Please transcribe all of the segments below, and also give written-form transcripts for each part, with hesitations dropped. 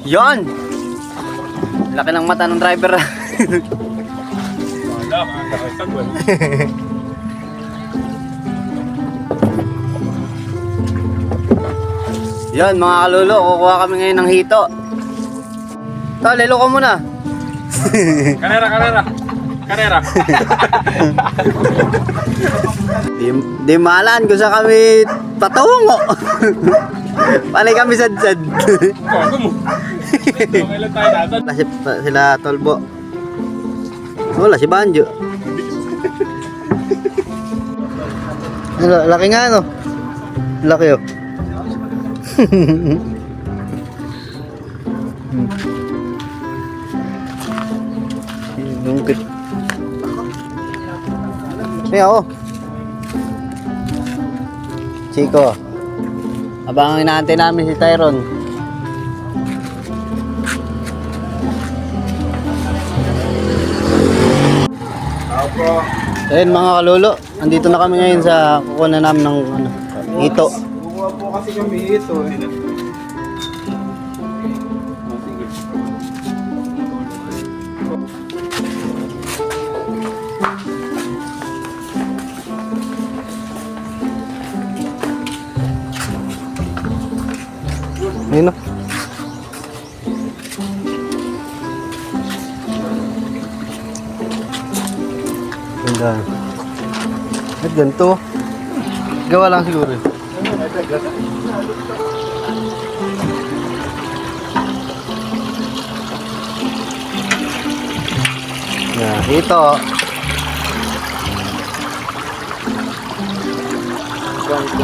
Yon! Laki ng mata ng driver. Wala, makakasagwan. Yon mga kalolo, kukuha kami ngayon ng hito. Tol, lelo ko muna. Kanera, kanera. Kanera. Di malan kung saan kami patungo. Panay kami sad-sad. Ano mo? Kailan tayo natin? Sila Tolbo. Wala si Banjo. Laki nga no. Laki oh. Lungkit. May ako. Chico. Abang inaantay namin si Tyron. Opo. Ayun mga kalolo, andito na kami ngayon sa kukunan namin ng hito. Bukuha po kasi kami ito eh. Ayun o. Ganda. At ganito. Gawa lang siguro. Yan, ito.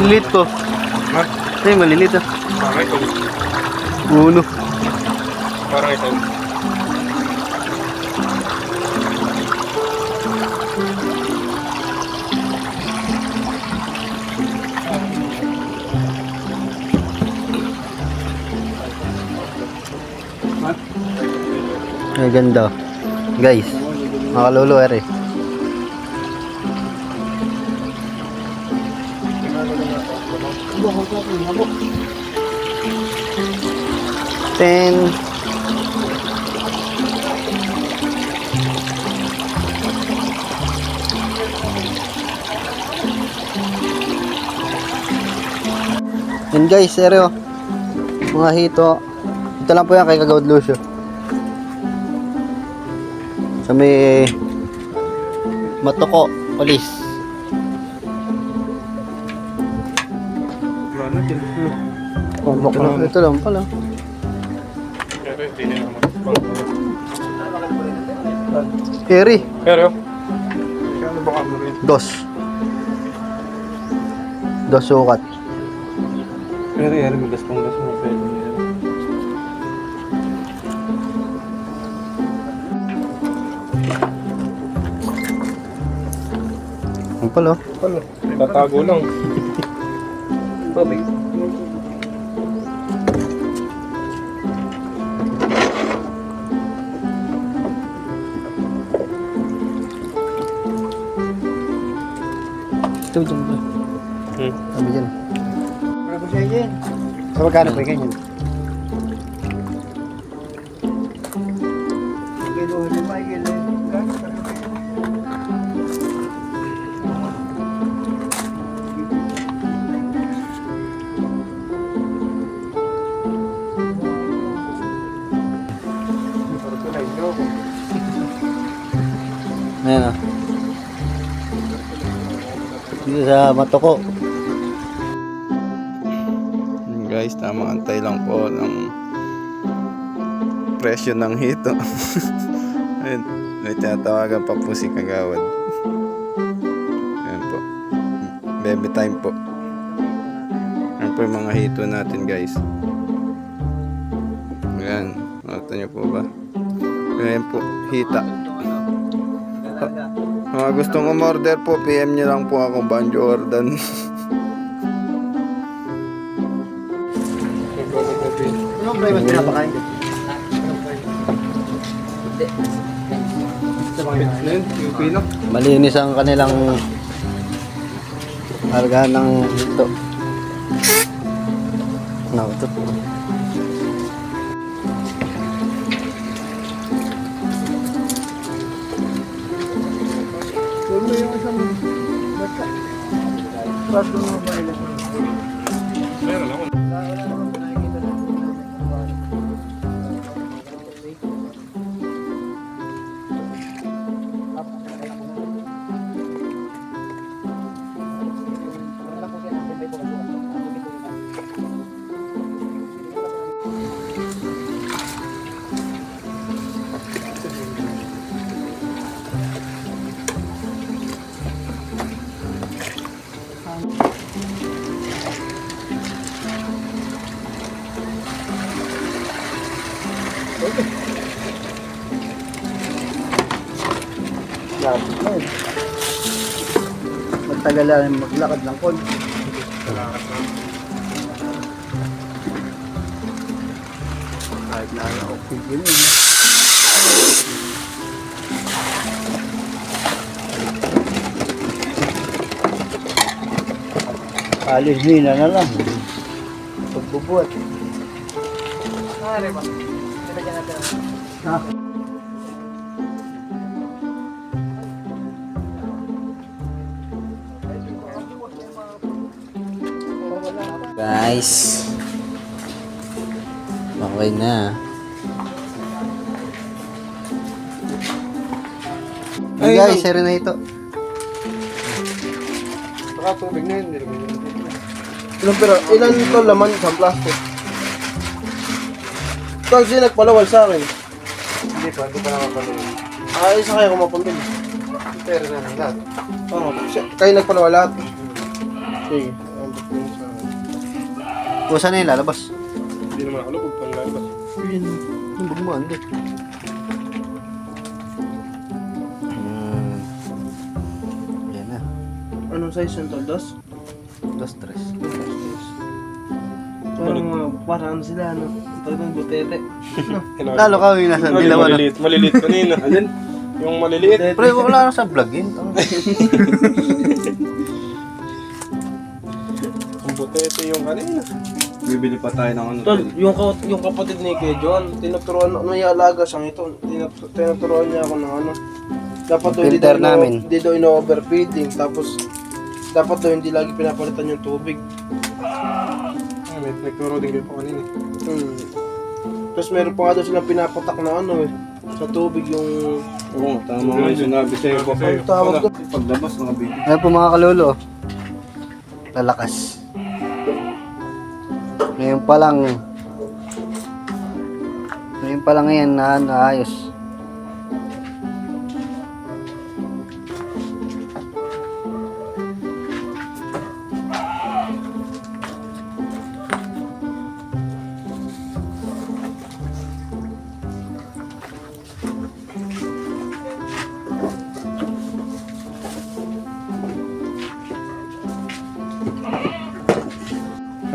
Lilit to. Ha? Ay, malilit ah. Parang ito. Uno. Parang ito. Ay, ganda. Guys, makalolo ere. Ten. Yan guys, seryo. Mga hito. Ito lang po yan kay Kagawad Lucio. Sa may Matoko, Polis. Ano din? Ito lang pala. Pero hindi na naman. Eri. Pero, ano ba kamo rin? Dos. Dos sukat. Pero, may gas pang gas mo. Ang pala. Ano? Tatago lang. Tubig. Ito dyan ba? Sabi dyan. Wala po siya yan. Sa magkano po yung ganyan? Kilo, lima, kilo. Ayan o. Dito sa Matoko. Guys, tamang antay lang po ng presyo ng hito. Ayun, may tinatawagan pa po si Kagawad. Ayan po, baby time po. Ayan po yung mga hito natin guys. Ayan, nakita nyo po ba? Ayan po, hita. Mga gustong umorder po, PM nyo lang po ako, Banjo Ordan. Anong flavor pinapakain? Yung pino? Malinis ang kanilang algahan ng hito. Meron ako. Magtagal lang maglakad ng kon. Kahit na oxygen eh. Alis nila na lang. Pagbubuhat. Ha? Guys, okay na. Hey guys, sir na ito. Saka tubig na yun. Ilan ito laman sa plastic? Kasi nagpalawal sa akin. Hindi pa nakapalawal. Isa kaya kumapundin. Pero na lang lahat. Oo, kayo nagpalawal lahat. Sige. Kung saan na yung lalabas? Hindi naman ako lubog pang lalabas. Yun, yung bugmaan din. Yan na. Anong size yung dos? 2-3. Parang sila, no? Talagang butete. Lalo ka yung nasa Ano, dilaw na. maliliit kanina. Alin? Yung maliliit. Pre, wala na sa vlog yun. Ang butete yung kanina. Bibili pa tayo ng ano. Tol, yung kapatid ni Kuya John, tinuturuan, may alaga siyang ito. Tinuturuan niya ako ng ano. Dapat daw Filter namin. Hindi daw ino-overfeeding. Tapos, dapat daw hindi lagi pinapalitan yung tubig. May nagturo din kayo pa kanina. Tapos meron pa nga daw silang pinapatak na ano eh. Sa tubig yung... Oo, tama nga yung sinabi sa'yo pa pa. Tawag doon. Paglabas mga baby. Ayan po mga kalolo. Lalakas. Ngayon pa lang yan na naayos.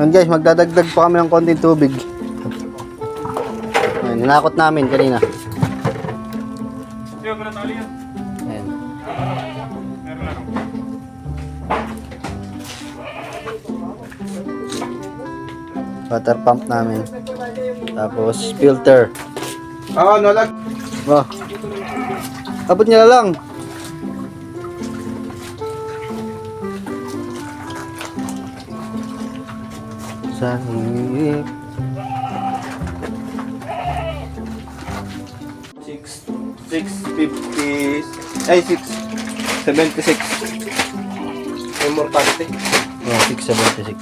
Ayan guys, magdadagdag pa kami ng konting tubig. Ayan, ninakot namin kanina. Hindi, wala tali yan. Ayan. Meron na. Water pump namin. Tapos filter. Nalag. Oh. Abot niya na lang. Sa hingip. 650 ay 676. Immortality. Oh, 676.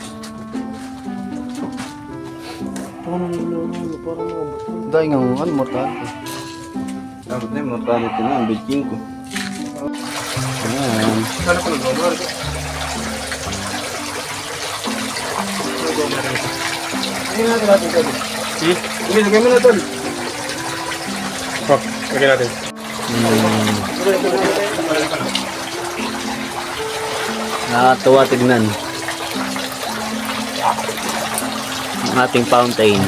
Parang nabot. Dahil nga ano, mortal. Dapat na yung mortality na, ang baking ko. Ayan. Sana ko nagmamahal. Hindi natin tol. Hindi, lagay mo na tol. Oh, lagyan natin. Nakakatuwa tignan ang ating fountain.